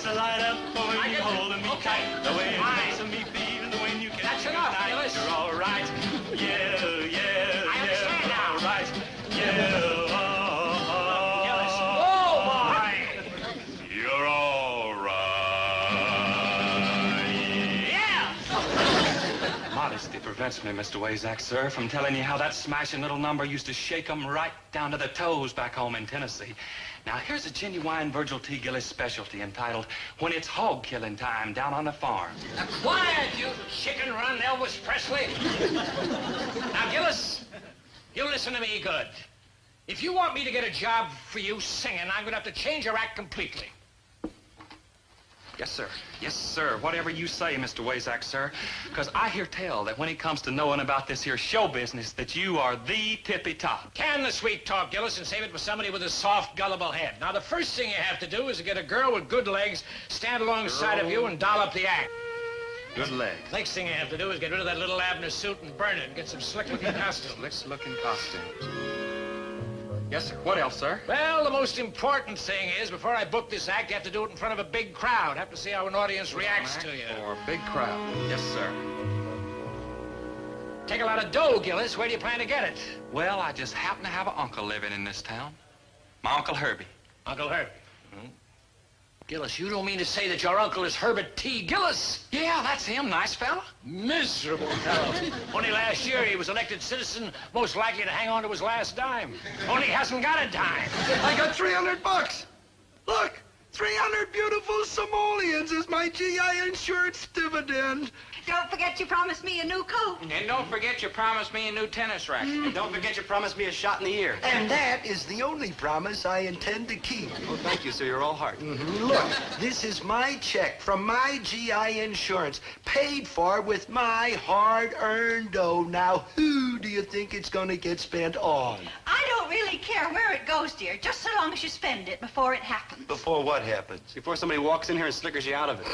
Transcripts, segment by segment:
a light up when you holding me tight. The way it makes me feel and when you catch me tight. Gillis. You're all right. Yeah, yeah, I understand now. all right. Yeah. Gillis. Oh, my. You're all right. Yeah. Modesty prevents me, Mr. Wazak, sir, from telling you how that smashing little number used to shake 'em right down to the toes back home in Tennessee. Now, here's a genuine Virgil T. Gillis specialty entitled When It's Hog Killing Time Down on the Farm. Now, quiet, you chicken run Elvis Presley. Now, Gillis, you listen to me good. If you want me to get a job for you singing, I'm going to have to change your act completely. Yes, sir. Yes, sir. Whatever you say, Mr. Wazak, sir. Because I hear tell that when it comes to knowing about this here show business, that you are the tippy top. Can the sweet talk, Gillis, and save it for somebody with a soft, gullible head. Now, the first thing you have to do is to get a girl with good legs, stand alongside of you, and doll up the act. Good legs. Next thing you have to do is get rid of that little Abner suit and burn it and get some slick-looking costumes. Slick-looking costumes. Yes, sir. What else, sir? Well, the most important thing is, before I book this act, you have to do it in front of a big crowd. Have to see how an audience reacts to you. Or a big crowd. Yes, sir. Take a lot of dough, Gillis. Where do you plan to get it? Well, I just happen to have an uncle living in this town. My Uncle Herbie. Uncle Herbie. Gillis, you don't mean to say that your uncle is Herbert T. Gillis? Yeah, that's him. Nice fella. Miserable fellow. Only last year he was elected citizen, most likely to hang on to his last dime. Only he hasn't got a dime. I got $300. Look, 300 beautiful simoleons is my GI insurance dividend. Don't forget you promised me a new coat. And don't forget you promised me a new tennis racket. And don't forget you promised me a shot in the ear. And that is the only promise I intend to keep. Oh, thank you, sir. You're all heart. Look, this is my check from my GI insurance, paid for with my hard-earned dough. Now, who do you think it's going to get spent on? I don't really care where it goes, dear, just so long as you spend it before it happens. Before what happens? Before somebody walks in here and slickers you out of it.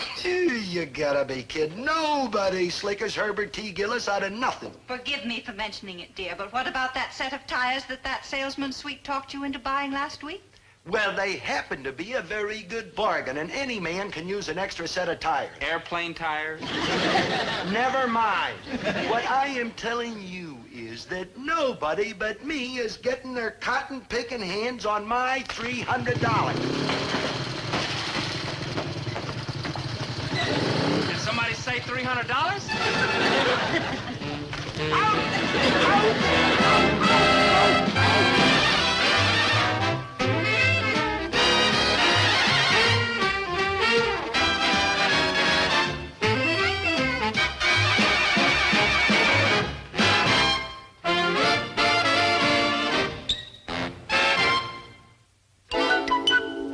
You gotta be kidding. Nobody slickers Herbert T. Gillis out of nothing. Forgive me for mentioning it, dear, but what about that set of tires that salesman sweet-talked you into buying last week? Well, they happen to be a very good bargain, and any man can use an extra set of tires. Airplane tires. Never mind. What I am telling you is that nobody but me is getting their cotton-picking hands on my $300. Did somebody say $300?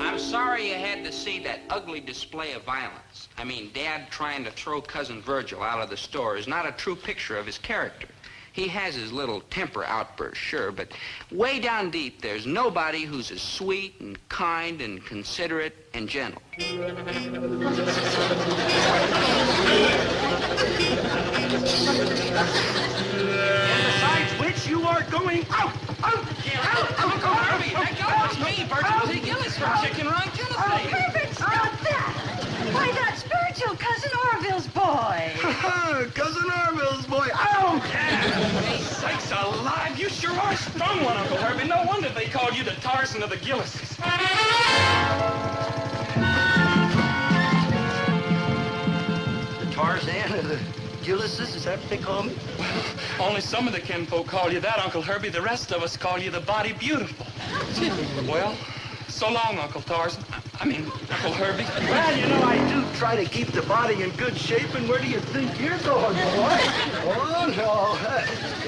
I'm sorry you had to see that ugly display of violence. I mean, Dad trying to throw Cousin Virgil out of the store is not a true picture of his character. He has his little temper outbursts, sure, but way down deep, there's nobody who's as sweet and kind and considerate and gentle. Besides which, you are going out! Out! Uncle Herbie, that was me, Virgil T. Gillis from Chicken Run, Tennessee. Herbert, stop that! Why, that's Virgil, Cousin Orville's boy. Cousin Orville's boy. Out! Hey, sakes alive, you sure are a strong one, Uncle Herbie. No wonder they called you the Tarzan of the Gillises. The Tarzan of the Gillises, is that what they call me? Only some of the kinfolk call you that, Uncle Herbie. The rest of us call you the Body Beautiful. Well, so long, Uncle Tarzan. I mean, Uncle Herbie. Well, you know, I do try to keep the body in good shape, and where do you think you're going, boy? Oh, no.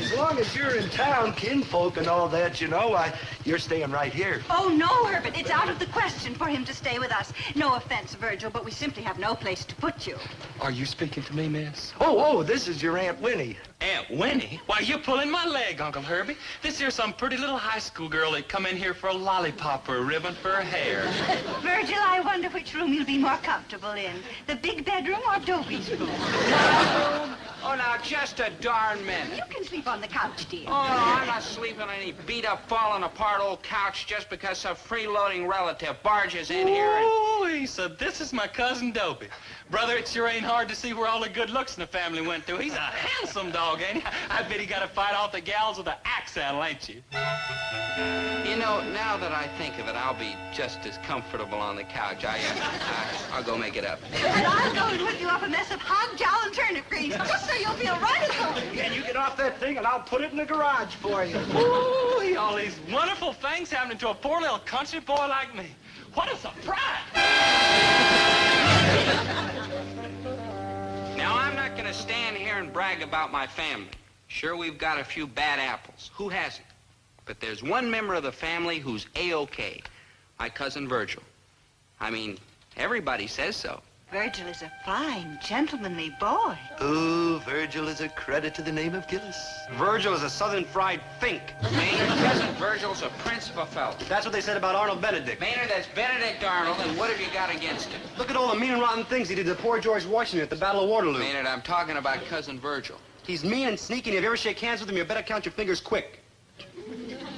As long as you're in town, kinfolk and all that, you know, you're staying right here. Oh, no, Herbert, it's out of the question for him to stay with us. No offense, Virgil, but we simply have no place to put you. Are you speaking to me, miss? Oh, this is your Aunt Winnie. Aunt Winnie? Why, you're pulling my leg, Uncle Herbie. This here's some pretty little high school girl that come in here for a lollipop or a ribbon for her hair. Virgil, I wonder which room you'll be more comfortable in. The big bedroom or Dobie's room? Oh, now, just a darn minute. You can sleep on the couch, dear. Oh, no, I'm not sleeping on any beat-up, falling-apart old couch just because some freeloading relative barges in here and... Oh, Ooh-wee, so this is my cousin Dobie. Brother, it sure ain't hard to see where all the good looks in the family went to. He's a handsome dog, ain't he? I bet he got to fight off the gals with an axe handle, ain't you? You know, now that I think of it, I'll be just as comfortable on the couch. I'll go make it up. And I'll go and whip you up a mess of hog jowl and turnip greens, just so you'll feel right at home. Yeah, you get off that thing and I'll put it in the garage for you. Ooh, all these wonderful things happening to a poor little country boy like me. What a surprise! Now, I'm not going to stand here and brag about my family. Sure, we've got a few bad apples. Who hasn't? But there's one member of the family who's A-OK. My cousin Virgil. I mean, everybody says so. Virgil is a fine, gentlemanly boy. Oh, Virgil is a credit to the name of Gillis. Virgil is a southern fried fink. Maynard, cousin Virgil's a prince of a fella. That's what they said about Arnold Benedict. Maynard, that's Benedict Arnold, and what have you got against him? Look at all the mean and rotten things he did to poor George Washington at the Battle of Waterloo. Maynard, I'm talking about cousin Virgil. He's mean and sneaky, and if you ever shake hands with him, you better count your fingers quick.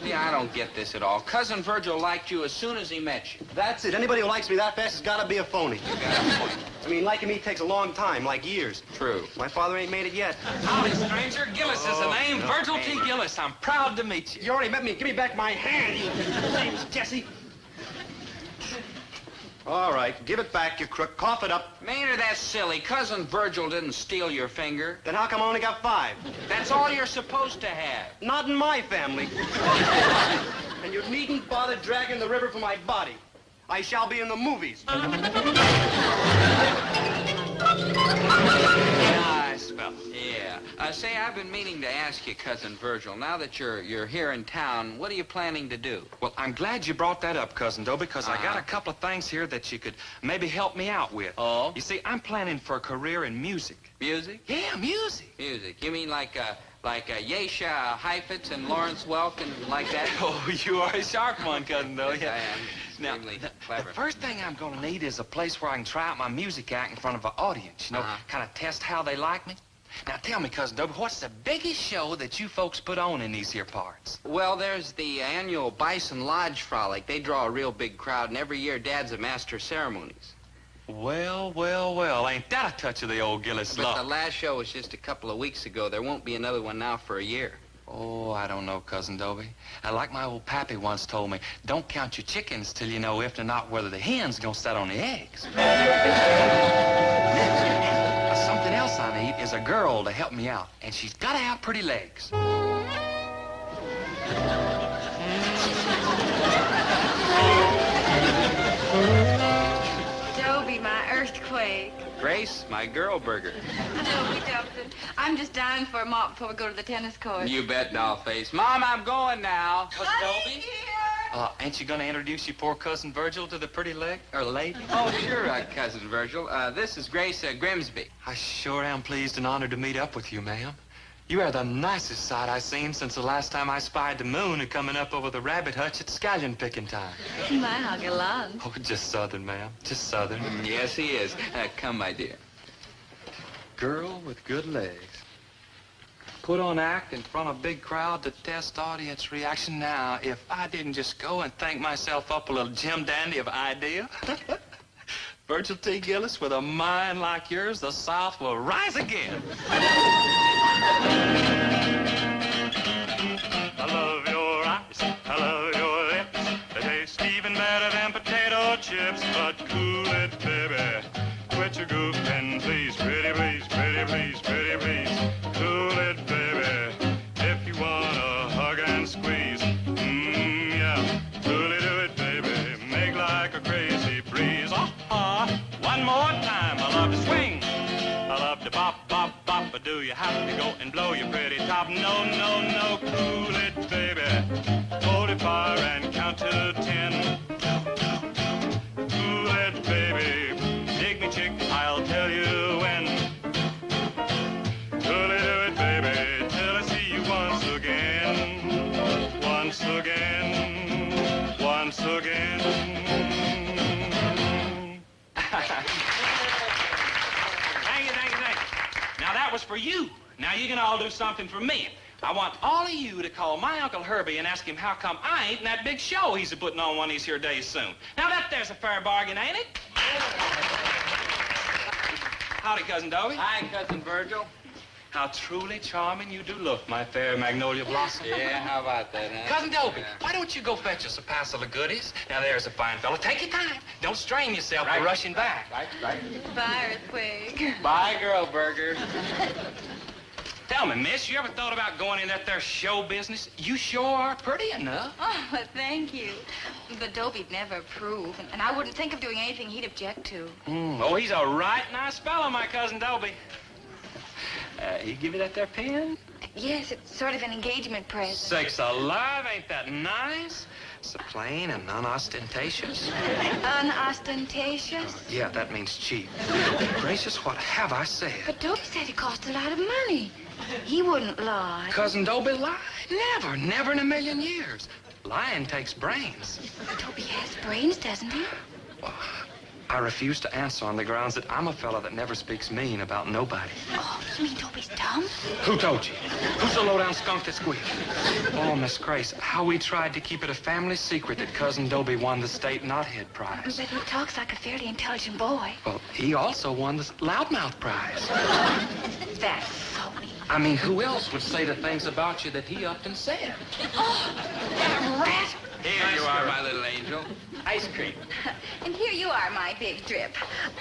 Yeah, I don't get this at all. Cousin Virgil liked you as soon as he met you. That's it. Anybody who likes me that fast has got to be a phony. You got a point. I mean, liking me takes a long time, like years. True. My father ain't made it yet. Howdy, stranger. Gillis is the name. Virgil T. Gillis. I'm proud to meet you. You already met me. Give me back my hand, you name's Jesse. All right, give it back, you crook. Cough it up. Maynard, that's silly. Cousin Virgil didn't steal your finger. Then how come I only got 5? That's all you're supposed to have. Not in my family. And you needn't bother dragging the river for my body. I shall be in the movies. Nice fella. Yeah. Say, I've been meaning to ask you, cousin Virgil, now that you're here in town, what are you planning to do? Well, I'm glad you brought that up, Cousin Dobie, because I got a couple of things here that you could maybe help me out with. Oh? You see, I'm planning for a career in music. Music? Yeah, music. Music. You mean like Yesha Heifetz and Lawrence Welk and like that? Oh, you are a sharp one, Cousin Dobie. Yes, I am. Now, Extremely the clever. first thing I'm going to need is a place where I can try out my music act in front of an audience, you know, kind of test how they like me. Now, tell me, Cousin Dobie, what's the biggest show that you folks put on in these here parts? Well, there's the annual Bison Lodge Frolic. They draw a real big crowd, and every year Dad's a master of ceremonies. Well, well, well, ain't that a touch of the old Gillis But the luck? last show was just a couple of weeks ago. There won't be another one now for a year. Oh, I don't know, Cousin Dobie. Like my old pappy once told me, don't count your chickens till you know if or not whether the hen's gonna set on the eggs. Something else I need is a girl to help me out, and she's gotta have pretty legs. Dobie, my earthquake. Grace, my girl burger. Dobie, Dobie, I'm just dying for a mop before we go to the tennis court. You bet, dollface. Mom, I'm going now. Cousin Dobie? Ain't you gonna introduce your poor Cousin Virgil to the pretty lady? Oh, sure, cousin Virgil. This is Grace Grimsby. I sure am pleased and honored to meet up with you, ma'am. You are the nicest sight I've seen since the last time I spied the moon and coming up over the rabbit hutch at scallion picking time. My, how gallant. Oh, just Southern, ma'am. Just Southern. Yes, he is. Come, my dear. Girl with good legs. Put on act in front of big crowd to test audience reaction. Now, if I didn't just go and think myself up a little Jim Dandy of idea. Virgil T. Gillis, with a mind like yours, the South will rise again. I love your eyes, I love your lips. They taste even better than potato chips. But cool it, baby. Quit your goofing, please. Pretty please, pretty please, pretty please. Cool it, baby. If you want a hug and squeeze. Yeah. Coolly do it, baby. Make like a crazy breeze. One more time. I love to swing. I love to bop, bop, bop. But do you have to go and blow your pretty top? No, no, no. Cool it, baby. Hold it fire and count to 10. Cool it, baby. Dig me, chick. I'll tell you when. Coolly do it, baby. Till I see you once again. Once again. Once again. Thank you. Now, that was for you. Now, you can all do something for me. I want all of you to call my Uncle Herbie and ask him how come I ain't in that big show he's putting on one of these here days soon. Now, there's a fair bargain, ain't it? Howdy, Cousin Dobie. Hi, Cousin Virgil. How truly charming you do look, my fair magnolia blossom. Yeah, how about that, huh? Cousin Dobie, why don't you go fetch us a parcel of goodies? Now, there's a fine fellow. Take your time. Don't strain yourself by rushing back. Right. Bye, Earthquake. Bye, girl burger. Tell me, miss, you ever thought about going in that there show business? You sure are pretty enough. Oh, well, thank you. But Dobie'd never approve, and I wouldn't think of doing anything he'd object to. Oh, he's a right nice fellow, my Cousin Dobie. He give you that there pen? Yes, it's sort of an engagement present. Sakes alive, ain't that nice? So plain and unostentatious. Unostentatious? Yeah, that means cheap. Gracious, what have I said? But Dobie said it cost a lot of money. He wouldn't lie. Cousin Dobie lied? Never in a million years. Lying takes brains. Dobie has brains, doesn't he? Well, I refuse to answer on the grounds that I'm a fella that never speaks mean about nobody. Oh, you mean Dobie's dumb? Who told you? Who's the low-down skunk that squealed? Oh, Miss Grace, how we tried to keep it a family secret that Cousin Dobie won the state knothead prize. But he talks like a fairly intelligent boy. Well, he also won the loudmouth prize. That's phony. I mean, who else would say the things about you that he up and said? Oh, that rat! Here you are, my little angel. Ice cream. And here you are, my big drip.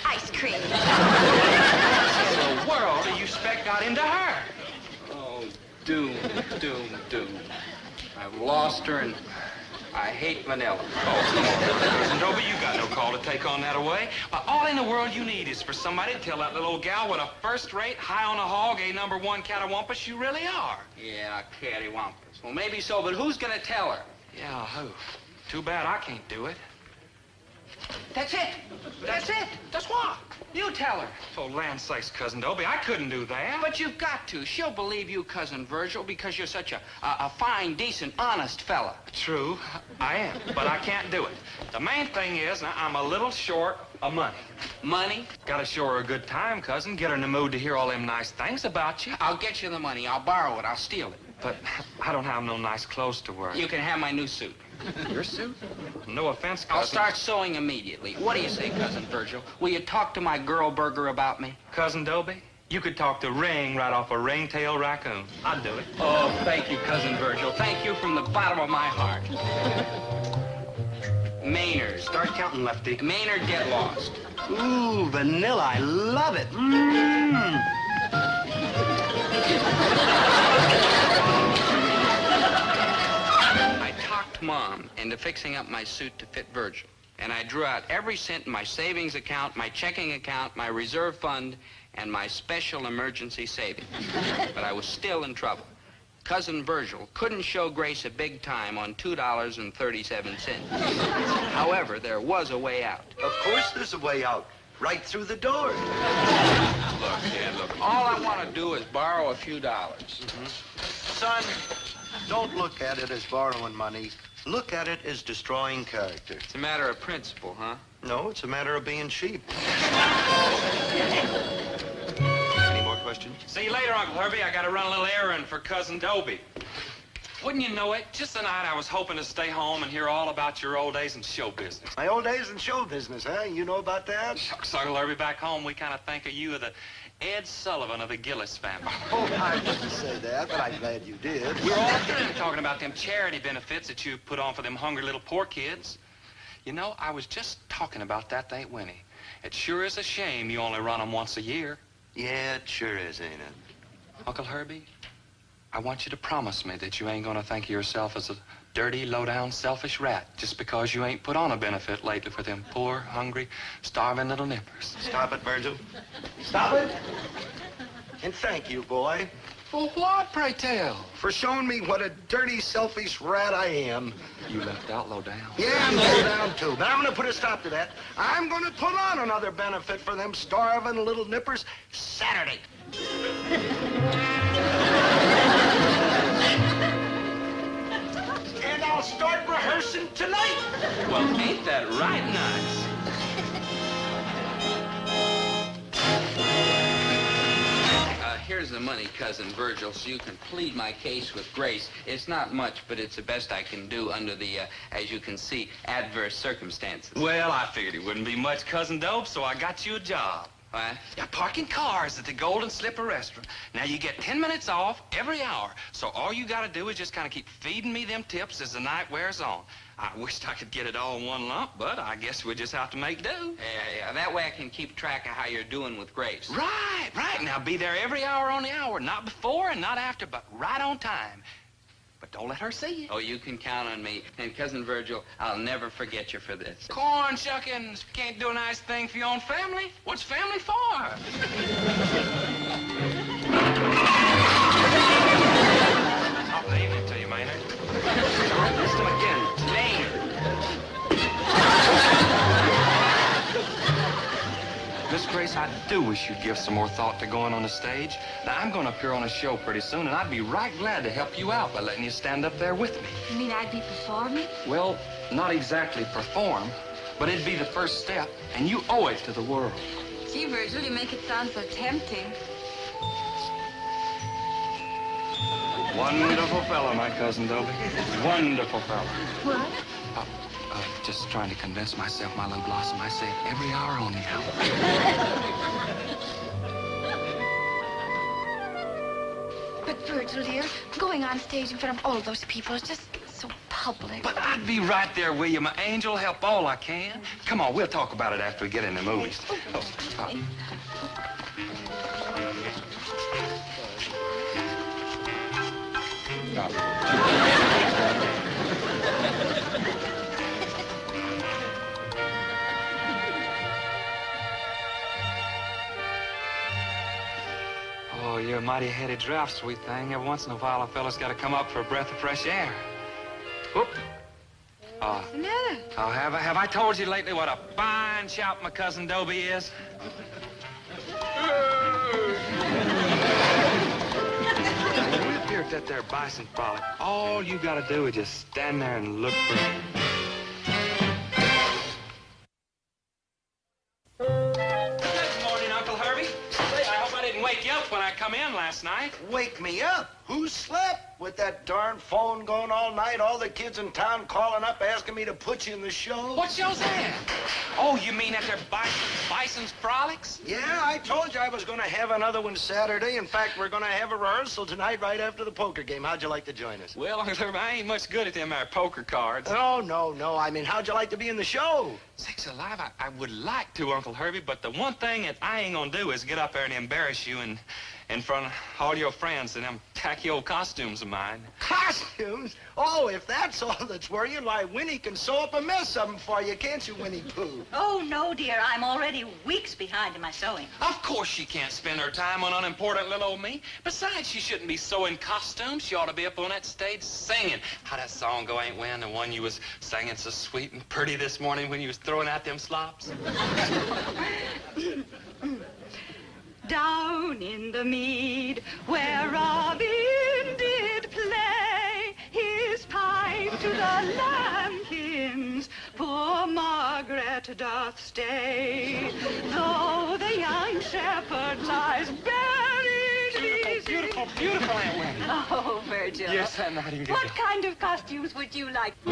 Ice cream. What in the world do you expect got into her? Oh, doom. I've lost her, and I hate vanilla. Oh, come on, Cousin Dobie, you got no call to take on that away. Well, all in the world you need is for somebody to tell that little old gal what a first-rate, high-on-the-hog, A#1 catawampus you really are. Yeah, cattywampus. Well, maybe so, but who's gonna tell her? Yeah, who? Too bad I can't do it. That's it. That's it. That's what? You tell her. Oh, land sakes, Cousin Dobie, I couldn't do that. But you've got to. She'll believe you, Cousin Virgil, because you're such a fine, decent, honest fella. True, I am, but I can't do it. The main thing is, now, I'm a little short of money. Money? Gotta show her a good time, cousin. Get her in the mood to hear all them nice things about you. I'll get you the money. I'll borrow it. I'll steal it. But I don't have no nice clothes to wear. You can have my new suit. Your suit? No offense, cousin. I'll start sewing immediately. What do you say, Cousin Virgil? Will you talk to my girl burger about me? Cousin Dobie, you could talk to Ring right off a ring-tail raccoon. I'd do it. Oh, thank you, Cousin Virgil. Thank you from the bottom of my heart. Maynard. Start counting, Lefty. Maynard, get lost. Ooh, vanilla. I love it. I talked Mom into fixing up my suit to fit Virgil. And I drew out every cent in my savings account, my checking account, my reserve fund, and my special emergency savings. But I was still in trouble. Cousin Virgil couldn't show Grace a big time on $2.37. However, there was a way out. Of course there's a way out. Right through the door. Look, all I want to do is borrow a few dollars. Son, don't look at it as borrowing money. Look at it as destroying character. It's a matter of principle, huh? No, it's a matter of being cheap. Any more questions? See you later, Uncle Herbie. I gotta run a little errand for Cousin Dobie. Wouldn't you know it, just tonight I was hoping to stay home and hear all about your old days in show business. My old days in show business, huh? You know about that? Shucks, Uncle Herbie, back home we kind of think of you as the Ed Sullivan of the Gillis family. Oh, I didn't say that, but I'm glad you did. We were all through talking about them charity benefits that you put on for them hungry little poor kids. You know, I was just talking about that, ain't Winnie. It sure is a shame you only run them once a year. Yeah, it sure is, ain't it? Uncle Herbie, I want you to promise me that you ain't gonna think of yourself as a dirty, low-down, selfish rat just because you ain't put on a benefit lately for them poor, hungry, starving little nippers. Stop it, Virgil. Stop it. And thank you, boy. For what, pray tell? For showing me what a dirty, selfish rat I am. You left out low down. Yeah, I'm low down, too. But I'm going to put a stop to that. I'm going to put on another benefit for them starving little nippers Saturday. And I'll start rehearsing tonight. Well, ain't that right nice? Here's the money, Cousin Virgil, so you can plead my case with grace. It's not much, but it's the best I can do under the, as you can see, adverse circumstances. Well, I figured it wouldn't be much, Cousin Dope, so I got you a job. What? Yeah, parking cars at the Golden Slipper restaurant. Now, you get 10 minutes off every hour, so all you gotta do is just kind of keep feeding me them tips as the night wears on. I wished I could get it all in one lump, but I guess we just have to make do. Yeah. That way I can keep track of how you're doing with Grace. Right. Now, be there every hour on the hour, not before and not after, but right on time. But don't let her see you. Oh, you can count on me. And, Cousin Virgil, I'll never forget you for this. Corn shuckings. Can't do a nice thing for your own family? What's family for? Top of the evening to you, Maynard. I missed him again. Miss Grace, I do wish you'd give some more thought to going on the stage. Now, I'm going to appear on a show pretty soon, and I'd be right glad to help you out by letting you stand up there with me. You mean I'd be performing? Well, not exactly perform, but it'd be the first step, and you owe it to the world. Gee, Virgil, you make it sound so tempting. Wonderful fellow, my cousin Dobie. Wonderful fellow. What? Just trying to convince myself, my little blossom. I say it every hour on the hour. But, Virgil, dear, going on stage in front of all those people is just so public. But I'd be right there with you, my angel. Help all I can. Come on, we'll talk about it after we get in the movies. Oh, you're a mighty heady draft, sweet thing. Every once in a while, a fella's got to come up for a breath of fresh air. Whoop. What's the matter? Oh, have I told you lately what a fine shout my cousin Dobie is? When we appear at that there bison frolic, all you got to do is just stand there and look for him. Good morning, Uncle Herbie. Say, I hope I didn't wake you up when I come in last night. Wake me up? Who slept? With that darn phone going all night, all the kids in town calling up asking me to put you in the show. What show's that? Oh, you mean at their Bison's Frolics? Yeah, I told you I was going to have another one Saturday. In fact, we're going to have a rehearsal tonight right after the poker game. How'd you like to join us? Well, Uncle Herbie, I ain't much good at them there poker cards. Oh, no. I mean, how'd you like to be in the show? Sakes alive, I would like to, Uncle Herbie, but the one thing that I ain't gonna do is get up there and embarrass you in front of all your friends in them tacky old costumes of mine. Costumes? Oh, if that's all that's worrying, why, Winnie can sew up a mess of them for you, can't you, Winnie Pooh? Oh, no, dear. I'm already weeks behind in my sewing. Of course she can't spend her time on unimportant little old me. Besides, she shouldn't be sewing costumes. She ought to be up on that stage singing. How that song go, Ain't When, the one you was singing so sweet and pretty this morning when you was throwing out them slops? Down in the mead where Robin did play his pipe to the lambkins, poor Margaret doth stay, though the young shepherd lies buried. Beautiful, Aunt Winnie. Oh, Virgil. Yes, Aunt Nightingale. What kind of costumes would you like? I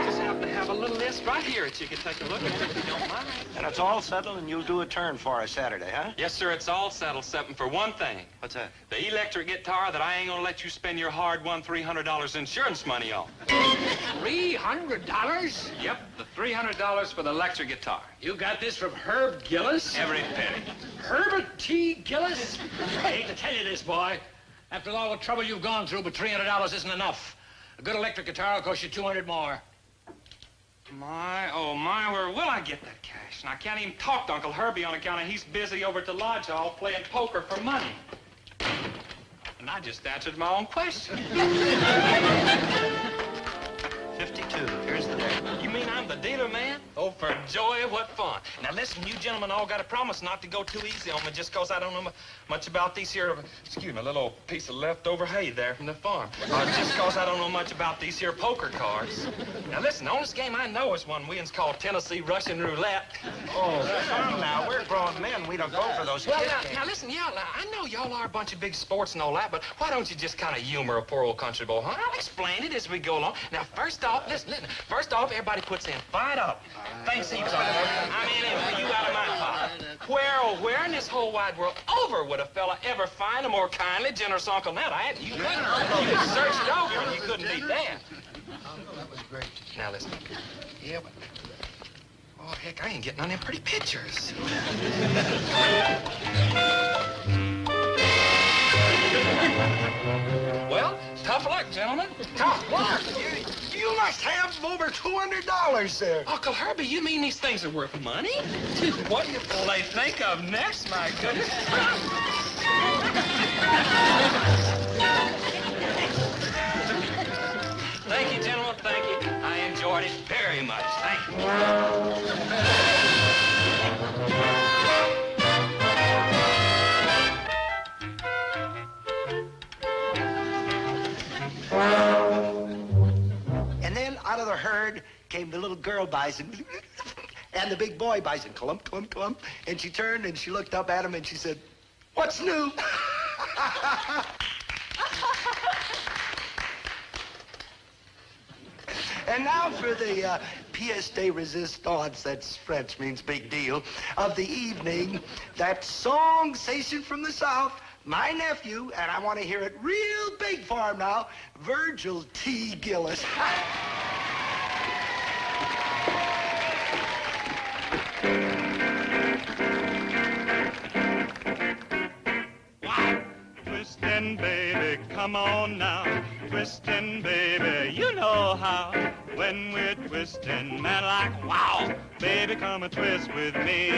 just happen to have a little list right here that you can take a look at if you don't mind. And it's all settled, and you'll do a turn for us Saturday, huh? Yes, sir, it's all settled, except for one thing. What's that? The electric guitar that I ain't gonna let you spend your hard-won $300 insurance money on. $300? Yep, the $300 for the electric guitar. You got this from Herb Gillis? Every penny. Herbert T. Gillis? I hate to tell you this, boy. After all the trouble you've gone through, but $300 isn't enough. A good electric guitar will cost you $200 more. Oh my, where will I get that cash? And I can't even talk to Uncle Herbie on account of he's busy over at the lodge hall playing poker for money. And I just answered my own question. 52. Here's the date. You mean I'm the dealer man? Oh, for joy, what fun. Now, listen, you gentlemen all got to promise not to go too easy on me just because I don't know much about these here, excuse me, a little piece of leftover hay there from the farm. Just because I don't know much about these here poker cards. Now, listen, the only game I know is one we called Tennessee Russian Roulette. Oh, come now. We're grown men. We don't go for those Well, kid now, listen, y'all, I know y'all are a bunch of big sports and all that, but why don't you just kind of humor a poor old country boy, huh? I'll explain it as we go along. Now, first off, listen. First off, everybody puts in $5. Thanks heaps on it. I mean, anyway, you out of my pocket. Where in this whole wide world over would a fella ever find a more kindly, generous Uncle Ned? You could search it over and you couldn't beat that. That was great. Now, listen. Yeah, but... Oh, heck, I ain't getting none of them pretty pictures. Well, tough luck, gentlemen. Tough luck. You must have over $200 there. Uncle Herbie, you mean these things are worth money? What will they think of next, my goodness? Thank you, gentlemen, thank you. I enjoyed it very much. Thank you. And then out of the herd came the little girl bison and the big boy bison, clump, clump, clump. And she turned and she looked up at him and she said, "What's new?" And now for the pièce de résistance, that's French, means big deal, of the evening, that song station from the South, my nephew, and I want to hear it real big for him now, Virgil T. Gillis. Twistin', baby, come on now. Twistin', baby, you know how. When we're twistin', man, like wow. Baby, come and twist with me.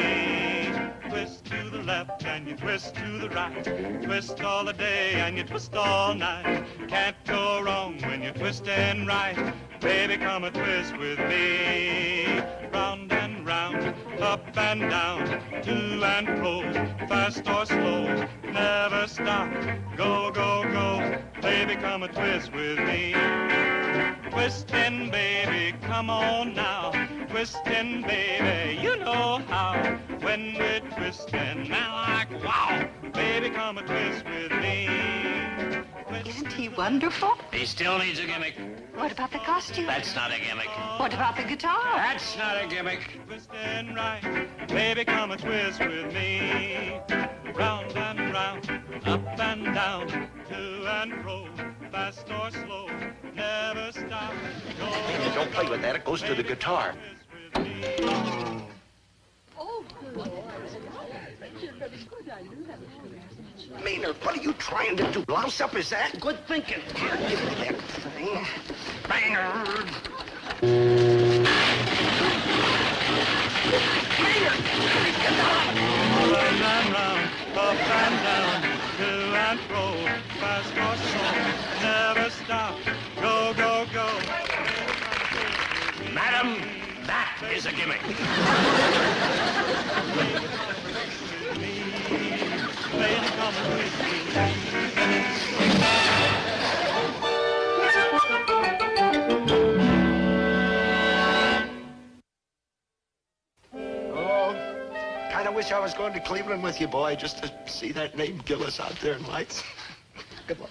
Twist to the left and you twist to the right. Twist all the day and you twist all night. Can't go wrong when you're twistin' right. Baby, come and twist with me. Round and round, up and down, to and fro, fast or slow, never stop, go, go, go. Baby, come and twist with me. Twistin', baby, come on now. Twistin', baby, you know how. When we're twistin', man, like wow. Baby, come and twist with me. Isn't he wonderful? He still needs a gimmick. What about the costume? That's not a gimmick. What about the guitar? That's not a gimmick. Twistin' right, baby, come and twist with me. Round and round, up and down, to and fro, fast or slow, never stop. Go, Don't play with that, it goes to the guitar. Maynard, what are you trying to do? Blouse up his ass? Good thinking. Here, give me that thing. Maynard! Maynard! Get down! round and round, up and down, to and fro, fast or slow, never stop. Go, go, go. Madam, that is a gimmick. Lady, come with me. Kind of wish I was going to Cleveland with you, boy, just to see that name Gillis out there in lights. Good luck.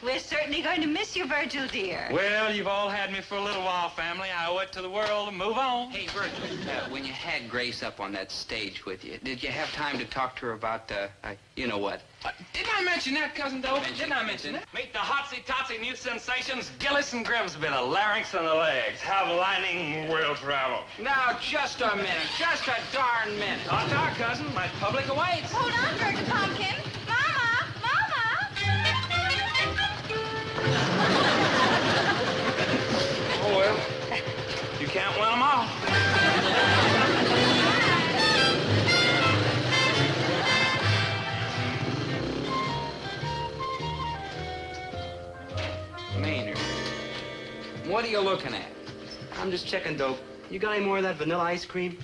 We're certainly going to miss you, Virgil, dear. Well, you've all had me for a little while, family. I owe it to the world to move on. Hey, Virgil, when you had Grace up on that stage with you, did you have time to talk to her about, you know what? Didn't I mention that, Cousin Dobie? Didn't I mention that? Meet the hotsy-totsy new sensations, Gillis and Grimsby, the larynx and the legs. Have lining will travel. Now, just a minute. Just a darn minute. Ta-ta, cousin. My public awaits. Hold on, Virgil Pumpkin. Mama! Mama! Oh, well, you can't win them all. Maynard, what are you looking at? I'm just checking, Dope. You got any more of that vanilla ice cream?